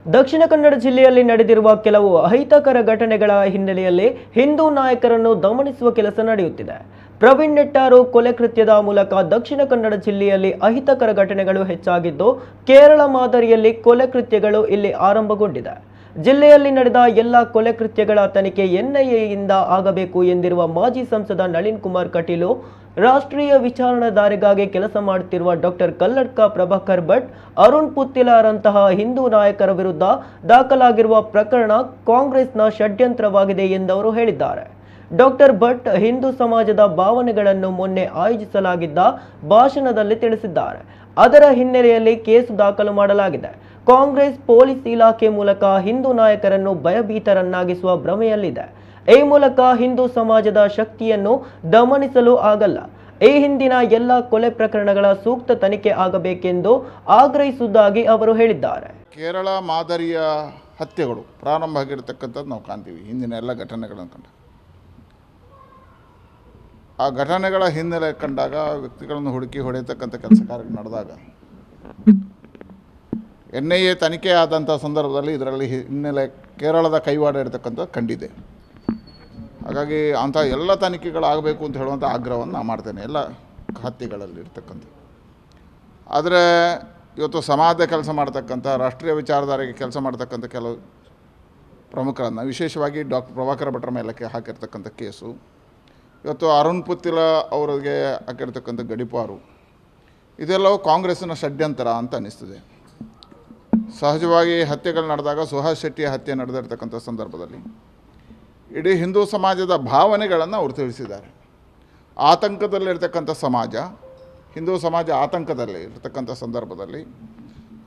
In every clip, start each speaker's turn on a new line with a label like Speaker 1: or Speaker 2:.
Speaker 1: ದಕ್ಷಿಣ ಕನ್ನಡ ಜಿಲ್ಲೆಯಲ್ಲಿ ನಡೆದಿರುವ ಕೆಲವು ಅಹಿತಕರ ಘಟನೆಗಳ ಹಿನ್ನೆಲೆಯಲ್ಲಿ ಹಿಂದೂ ನಾಯಕರನ್ನು ದಮನಿಸುವ ಕೆಲಸ ನಡೆಯುತ್ತಿದೆ. ಪ್ರವೀಣ್ ನೆಟ್ಟಾರು ಕೊಲೆ ಕೃತ್ಯದ ಮೂಲಕ ದಕ್ಷಿಣ ಕನ್ನಡ ಜಿಲ್ಲೆಯಲ್ಲಿ ಅಹಿತಕರ ಘಟನೆಗಳು ಹೆಚ್ಚಾಗಿದ್ದು, ಕೇರಳ ಮಾದರಿಯಲ್ಲಿ ಕೊಲೆ ಕೃತ್ಯಗಳು ಇಲ್ಲಿ ಆರಂಭಗೊಂಡಿದೆ. ಜಿಲ್ಲೆಯಲ್ಲಿ ನಡೆದ ಎಲ್ಲ ಕೊಲೆ ಕೃತ್ಯಗಳ ತನಿಖೆ ಎನ್ಐಎಯಿಂದ ಆಗಬೇಕು ಎಂದಿರುವ ಮಾಜಿ ಸಂಸದ ನಳಿನ್ ಕುಮಾರ್ ಕಟೀಲು, ರಾಷ್ಟ್ರೀಯ ವಿಚಾರಣಾಧಾರಿಗಾಗಿ ಕೆಲಸ ಮಾಡುತ್ತಿರುವ ಡಾಕ್ಟರ್ ಕಲ್ಲಡ್ಕ ಪ್ರಭಾಕರ್ ಭಟ್, ಅರುಣ್ ಪುತ್ತಿಲಾರಂತಹ ಹಿಂದೂ ನಾಯಕರ ವಿರುದ್ಧ ದಾಖಲಾಗಿರುವ ಪ್ರಕರಣ ಕಾಂಗ್ರೆಸ್ನ ಷಡ್ಯಂತ್ರವಾಗಿದೆ ಎಂದವರು ಹೇಳಿದ್ದಾರೆ. ಡಾಕ್ಟರ್ ಭಟ್ ಹಿಂದೂ ಸಮಾಜದ ಭಾವನೆಗಳನ್ನು ಮೊನ್ನೆ ಆಯೋಜಿಸಲಾಗಿದ್ದ ಭಾಷಣದಲ್ಲಿ ತಿಳಿಸಿದ್ದಾರೆ. ಅದರ ಹಿನ್ನೆಲೆಯಲ್ಲಿ ಕೇಸು ದಾಖಲು ಮಾಡಲಾಗಿದೆ. ಕಾಂಗ್ರೆಸ್ ಪೊಲೀಸ್ ಇಲಾಖೆ ಮೂಲಕ ಹಿಂದೂ ನಾಯಕರನ್ನು ಭಯಭೀತರನ್ನಾಗಿಸುವ ಭ್ರಮೆಯಲ್ಲಿದೆ. ಈ ಮೂಲಕ ಹಿಂದೂ ಸಮಾಜದ ಶಕ್ತಿಯನ್ನು ದಮನಿಸಲು ಆಗಲ್ಲ. ಈ ಹಿಂದಿನ ಎಲ್ಲ ಕೊಲೆ ಪ್ರಕರಣಗಳ ಸೂಕ್ತ ತನಿಖೆ ಆಗಬೇಕೆಂದು ಆಗ್ರಹಿಸುವುದಾಗಿ ಅವರು ಹೇಳಿದ್ದಾರೆ.
Speaker 2: ಕೇರಳ ಮಾದರಿಯ ಹತ್ಯೆಗಳು ಪ್ರಾರಂಭ ಆಗಿರತಕ್ಕಂಥದ್ದು ನಾವು ಕಾಣ್ತೀವಿ. ಹಿಂದಿನ ಎಲ್ಲ ಘಟನೆಗಳನ್ನು ಕಂಡ ಆ ಘಟನೆಗಳ ಹಿನ್ನೆಲೆ ಕಂಡಾಗ ವ್ಯಕ್ತಿಗಳನ್ನು ಹುಡುಕಿ ಹೊಡೆಯತಕ್ಕಂಥ ಕೆಲಸ ಕಾರ್ಯ ನಡೆದಾಗ NIA ತನಿಖೆ ಆದಂಥ ಸಂದರ್ಭದಲ್ಲಿ ಇದರಲ್ಲಿ ಹಿನ್ನೆಲೆ ಕೇರಳದ ಕೈವಾಡ ಇರತಕ್ಕಂಥದ್ದು ಕಂಡಿದೆ. ಹಾಗಾಗಿ ಅಂಥ ಎಲ್ಲ ತನಿಖೆಗಳಾಗಬೇಕು ಅಂತ ಹೇಳುವಂಥ ಆಗ್ರಹವನ್ನು ನಾನು ಮಾಡ್ತೇನೆ ಎಲ್ಲ ಹತ್ಯೆಗಳಲ್ಲಿ ಇರ್ತಕ್ಕಂಥ. ಆದರೆ ಇವತ್ತು ಸಮಾಜ ಕೆಲಸ ಮಾಡ್ತಕ್ಕಂಥ ರಾಷ್ಟ್ರೀಯ ವಿಚಾರಧಾರೆಗೆ ಕೆಲಸ ಮಾಡ್ತಕ್ಕಂಥ ಕೆಲವು ಪ್ರಮುಖರನ್ನು, ವಿಶೇಷವಾಗಿ ಡಾಕ್ಟರ್ ಪ್ರಭಾಕರ್ ಭಟ್ರ ಮೇಲೆ ಹಾಕಿರ್ತಕ್ಕಂಥ ಕೇಸು, ಇವತ್ತು ಅರುಣ್ ಪುತ್ತಿಲ ಅವರಿಗೆ ಹಾಕಿರ್ತಕ್ಕಂಥ ಗಡೀಪಾರು, ಇದೆಲ್ಲವೂ ಕಾಂಗ್ರೆಸ್ಸಿನ ಷಡ್ಯಂತರ ಅಂತ ಅನ್ನಿಸ್ತದೆ. ಸಹಜವಾಗಿ ಹತ್ಯೆಗಳು ನಡೆದಾಗ ಸುಹಾಸ್ ಶೆಟ್ಟಿಯ ಹತ್ಯೆ ನಡೆದಿರ್ತಕ್ಕಂಥ ಸಂದರ್ಭದಲ್ಲಿ ಇಡೀ ಹಿಂದೂ ಸಮಾಜದ ಭಾವನೆಗಳನ್ನು ಅವರು ತಿಳಿಸಿದ್ದಾರೆ. ಆತಂಕದಲ್ಲಿರ್ತಕ್ಕಂಥ ಸಮಾಜ, ಹಿಂದೂ ಸಮಾಜ ಆತಂಕದಲ್ಲಿ ಇರ್ತಕ್ಕಂಥ ಸಂದರ್ಭದಲ್ಲಿ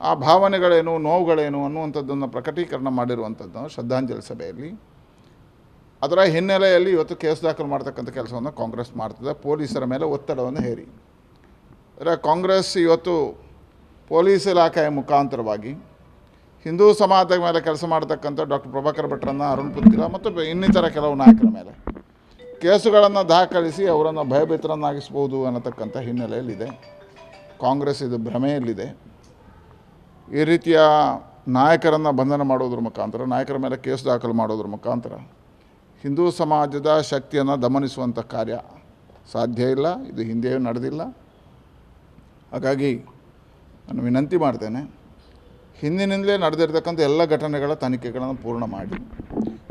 Speaker 2: ಆ ಭಾವನೆಗಳೇನು, ನೋವುಗಳೇನು ಅನ್ನುವಂಥದ್ದನ್ನು ಪ್ರಕಟೀಕರಣ ಮಾಡಿರುವಂಥದ್ದು ಶ್ರದ್ಧಾಂಜಲಿ ಸಭೆಯಲ್ಲಿ. ಅದರ ಹಿನ್ನೆಲೆಯಲ್ಲಿ ಇವತ್ತು ಕೇಸ್ ದಾಖಲು ಮಾಡ್ತಕ್ಕಂಥ ಕೆಲಸವನ್ನು ಕಾಂಗ್ರೆಸ್ ಮಾಡ್ತದೆ, ಪೊಲೀಸರ ಮೇಲೆ ಒತ್ತಡವನ್ನು ಹೇರಿ. ಅಂದರೆ ಕಾಂಗ್ರೆಸ್ ಇವತ್ತು ಪೊಲೀಸ್ ಇಲಾಖೆಯ ಮುಖಾಂತರವಾಗಿ ಹಿಂದೂ ಸಮಾಜದ ಮೇಲೆ ಕೆಲಸ ಮಾಡ್ತಕ್ಕಂಥ ಡಾಕ್ಟರ್ ಪ್ರಭಾಕರ್ ಭಟ್ರನ್ನು, ಅರುಣ್ ಪುತ್ತಿಲ ಮತ್ತು ಇನ್ನಿತರ ಕೆಲವು ನಾಯಕರ ಮೇಲೆ ಕೇಸುಗಳನ್ನು ದಾಖಲಿಸಿ ಅವರನ್ನು ಭಯಭೀತರನ್ನಾಗಿಸ್ಬೋದು ಅನ್ನತಕ್ಕಂಥ ಹಿನ್ನೆಲೆಯಲ್ಲಿದೆ. ಕಾಂಗ್ರೆಸ್ ಇದು ಭ್ರಮೆಯಲ್ಲಿದೆ. ಈ ರೀತಿಯ ನಾಯಕರನ್ನು ಬಂಧನ ಮಾಡೋದ್ರ ಮುಖಾಂತರ, ನಾಯಕರ ಮೇಲೆ ಕೇಸು ದಾಖಲು ಮಾಡೋದ್ರ ಮುಖಾಂತರ ಹಿಂದೂ ಸಮಾಜದ ಶಕ್ತಿಯನ್ನು ದಮನಿಸುವಂಥ ಕಾರ್ಯ ಸಾಧ್ಯ ಇಲ್ಲ. ಇದು ಹಿಂದೆಯೂ ನಡೆದಿಲ್ಲ. ಹಾಗಾಗಿ ನಾನು ವಿನಂತಿ ಮಾಡ್ತೇನೆ, ಹಿಂದಿನಿಂದಲೇ ನಡೆದಿರ್ತಕ್ಕಂಥ ಎಲ್ಲ ಘಟನೆಗಳ ತನಿಖೆಗಳನ್ನು ಪೂರ್ಣ ಮಾಡಿ,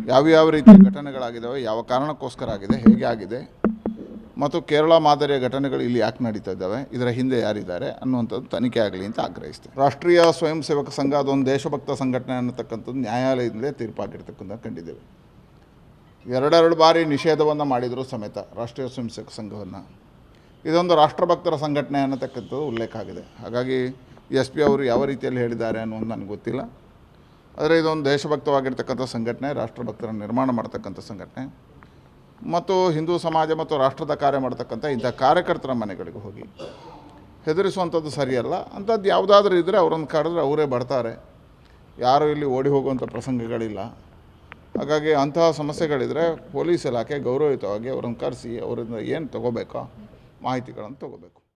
Speaker 2: ಯಾವ್ಯಾವ ರೀತಿಯ ಘಟನೆಗಳಾಗಿದ್ದಾವೆ, ಯಾವ ಕಾರಣಕ್ಕೋಸ್ಕರ ಆಗಿದೆ, ಹೇಗೆ ಆಗಿದೆ, ಮತ್ತು ಕೇರಳ ಮಾದರಿಯ ಘಟನೆಗಳು ಇಲ್ಲಿ ಯಾಕೆ ನಡೀತಾ ಇದ್ದಾವೆ, ಇದರ ಹಿಂದೆ ಯಾರಿದ್ದಾರೆ ಅನ್ನುವಂಥದ್ದು ತನಿಖೆ ಆಗಲಿ ಅಂತ ಆಗ್ರಹಿಸ್ತೇನೆ. ರಾಷ್ಟ್ರೀಯ ಸ್ವಯಂ ಸೇವಕ ಸಂಘ ಅದೊಂದು ದೇಶಭಕ್ತ ಸಂಘಟನೆ ಅನ್ನತಕ್ಕಂಥದ್ದು ನ್ಯಾಯಾಲಯದಿಂದಲೇ ತೀರ್ಪಾಗಿರ್ತಕ್ಕಂಥ ಕಂಡಿದ್ದೇವೆ. ಎರಡೆರಡು ಬಾರಿ ನಿಷೇಧವನ್ನು ಮಾಡಿದರೂ ಸಮೇತ ರಾಷ್ಟ್ರೀಯ ಸ್ವಯಂ ಸೇವಕ ಸಂಘವನ್ನು ಇದೊಂದು ರಾಷ್ಟ್ರಭಕ್ತರ ಸಂಘಟನೆ ಅನ್ನತಕ್ಕಂಥದ್ದು ಉಲ್ಲೇಖ ಆಗಿದೆ. ಹಾಗಾಗಿ SP ಅವರು ಯಾವ ರೀತಿಯಲ್ಲಿ ಹೇಳಿದ್ದಾರೆ ಅನ್ನೋದು ನನಗೆ ಗೊತ್ತಿಲ್ಲ. ಆದರೆ ಇದೊಂದು ದೇಶಭಕ್ತವಾಗಿರ್ತಕ್ಕಂಥ ಸಂಘಟನೆ, ರಾಷ್ಟ್ರಭಕ್ತರನ್ನು ನಿರ್ಮಾಣ ಮಾಡ್ತಕ್ಕಂಥ ಸಂಘಟನೆ, ಮತ್ತು ಹಿಂದೂ ಸಮಾಜ ಮತ್ತು ರಾಷ್ಟ್ರದ ಕಾರ್ಯ ಮಾಡ್ತಕ್ಕಂಥ ಇಂಥ ಕಾರ್ಯಕರ್ತರ ಮನೆಗಳಿಗೆ ಹೋಗಿ ಹೆದರಿಸುವಂಥದ್ದು ಸರಿಯಲ್ಲ. ಅಂಥದ್ದು ಯಾವುದಾದ್ರೂ ಇದ್ದರೆ ಅವರನ್ನು ಕರೆದ್ರೆ ಅವರೇ ಬರ್ತಾರೆ. ಯಾರೂ ಇಲ್ಲಿ ಓಡಿ ಹೋಗುವಂಥ ಪ್ರಸಂಗಗಳಿಲ್ಲ. ಹಾಗಾಗಿ ಅಂತಹ ಸಮಸ್ಯೆಗಳಿದ್ದರೆ ಪೊಲೀಸ್ ಇಲಾಖೆ ಗೌರವಯುತವಾಗಿ ಅವರನ್ನು ಕರೆಸಿ ಅವರಿಂದ ಏನು ತೊಗೋಬೇಕೋ ಮಾಹಿತಿಗಳನ್ನು ತೊಗೋಬೇಕು.